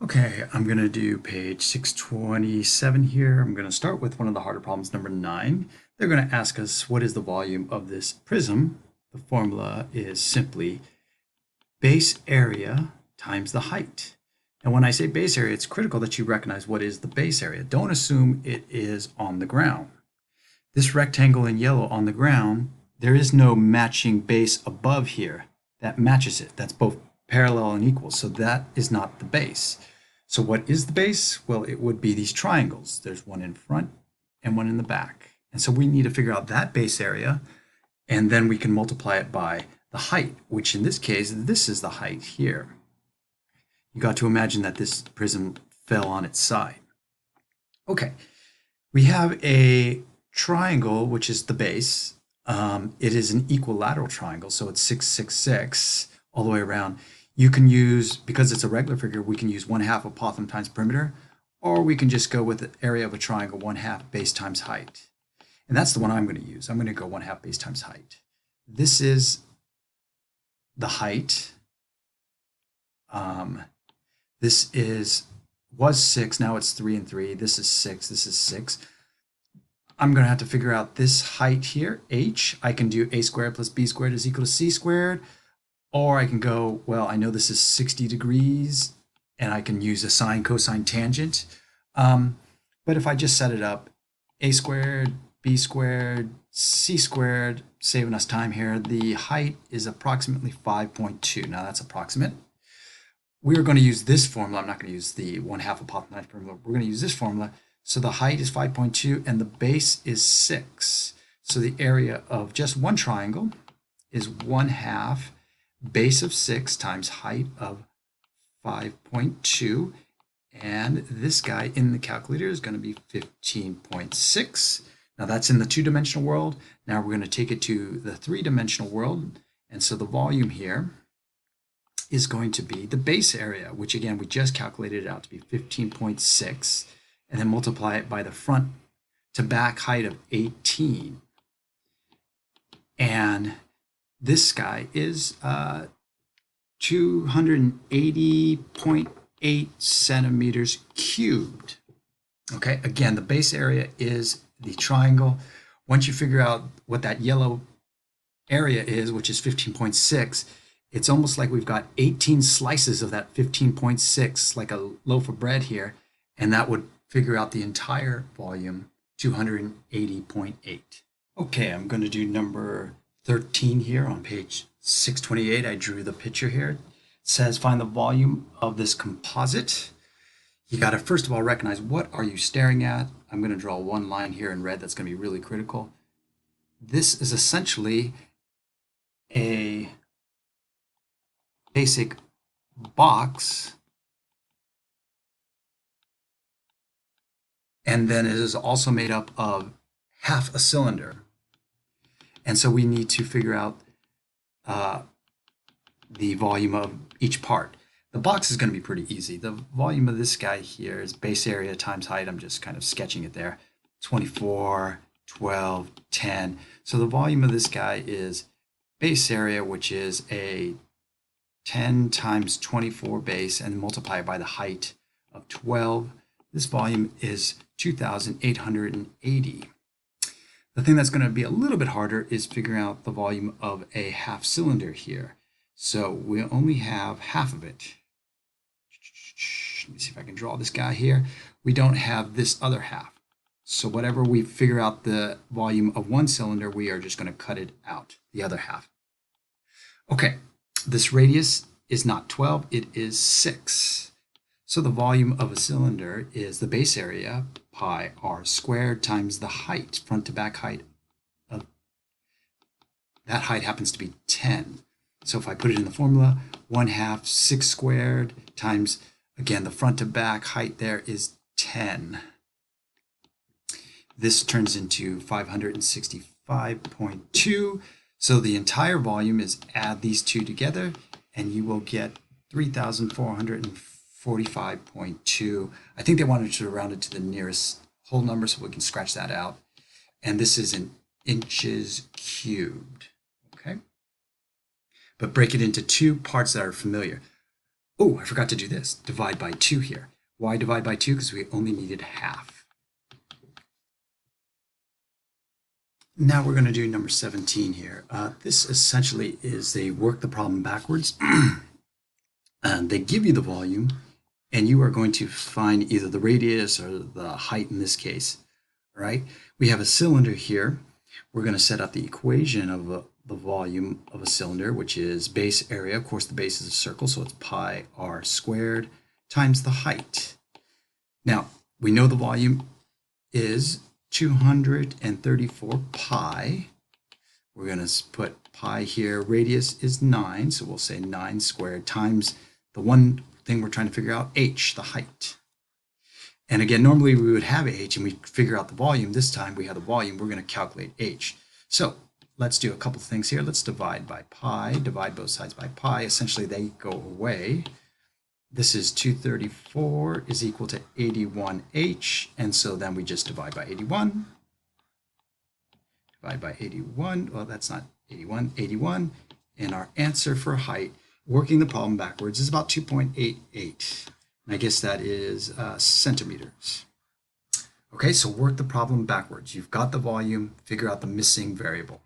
Okay, I'm going to do page 627 here. I'm going to start with one of the harder problems, number 9. They're going to ask us what is the volume of this prism. The formula is simply base area times the height. And when I say base area, it's critical that you recognize what is the base area. Don't assume it is on the ground. This rectangle in yellow on the ground, there is no matching base above here that matches it. That's both parallel and equal, so that is not the base. So what is the base? Well, it would be these triangles. There's one in front and one in the back. And so we need to figure out that base area, and then we can multiply it by the height, which in this case, this is the height here. You got to imagine that this prism fell on its side. Okay, we have a triangle, which is the base. It is an equilateral triangle, so it's 6, 6, 6 all the way around. You can use, because it's a regular figure, we can use 1/2 apothem times perimeter, or we can just go with the area of a triangle 1/2 base times height. And that's the one I'm going to use. I'm going to go 1/2 base times height. This is the height. This was 6, now it's 3 and 3. This is 6, this is 6. I'm going to have to figure out this height here, h. I can do a squared plus b squared is equal to c squared. Or I can go, well, I know this is 60 degrees, and I can use a sine, cosine, tangent. But if I just set it up, a squared, b squared, c squared, saving us time here, the height is approximately 5.2. Now that's approximate. We're going to use this formula. I'm not going to use the 1/2 apothem times perimeter. We're going to use this formula. So the height is 5.2 and the base is 6. So the area of just one triangle is 1/2 base of 6 times height of 5.2. And this guy in the calculator is going to be 15.6. Now that's in the two-dimensional world. Now we're going to take it to the three-dimensional world. And so the volume here is going to be the base area, which again, we just calculated it out to be 15.6, and then multiply it by the front to back height of 18. And this guy is 280.8 centimeters cubed. Okay, again, the base area is the triangle. Once you figure out what that yellow area is, which is 15.6, it's almost like we've got 18 slices of that 15.6, like a loaf of bread here, and that would figure out the entire volume, 280.8. Okay, I'm going to do number 13 here on page 628. I drew the picture here. It says find the volume of this composite. You got to first of all recognize what are you staring at. I'm going to draw one line here in red that's going to be really critical. This is essentially a basic box, and then it is also made up of half a cylinder. And so we need to figure out the volume of each part. The box is going to be pretty easy. The volume of this guy here is base area times height. I'm just kind of sketching it there. 24, 12, 10. So the volume of this guy is base area, which is a 10 times 24 base, and multiply it by the height of 12. This volume is 2,880. The thing that's going to be a little bit harder is figuring out the volume of a half cylinder here. So we only have half of it. Let me see if I can draw this guy here. We don't have this other half. So whatever we figure out the volume of one cylinder, we are just going to cut it out, the other half. Okay, this radius is not 12, it is 6. So the volume of a cylinder is the base area, pi r squared, times the height, front to back height. That height happens to be 10. So if I put it in the formula, 1/2 6 squared times, again, the front to back height there is 10. This turns into 565.2. So the entire volume is add these two together, and you will get 3,445.2. I think they wanted to round it to the nearest whole number, so we can scratch that out. And this is in inches cubed. Okay? But break it into two parts that are familiar. Oh, I forgot to do this. Divide by 2 here. Why divide by 2? Because we only needed half. Now we're going to do number 17 here. This essentially is they work the problem backwards. And they give you the volume, and you are going to find either the radius or the height in this case. All right? We have a cylinder here. We're going to set up the equation of the volume of a cylinder, which is base area. Of course, the base is a circle, so it's pi r squared times the height. Now, we know the volume is 234 pi. We're going to put pi here. Radius is 9, so we'll say 9 squared times the one thing we're trying to figure out, h, the height. And again, normally we would have h and we figure out the volume. This time we have the volume. We're going to calculate h. So let's do a couple things here. Let's divide by pi, divide both sides by pi. Essentially, they go away. This is 234 is equal to 81h. And so then we just divide by 81. Divide by 81. Well, that's not 81, 81. And our answer for height, working the problem backwards, is about 2.88. And I guess that is centimeters. Okay, so work the problem backwards. You've got the volume, figure out the missing variable.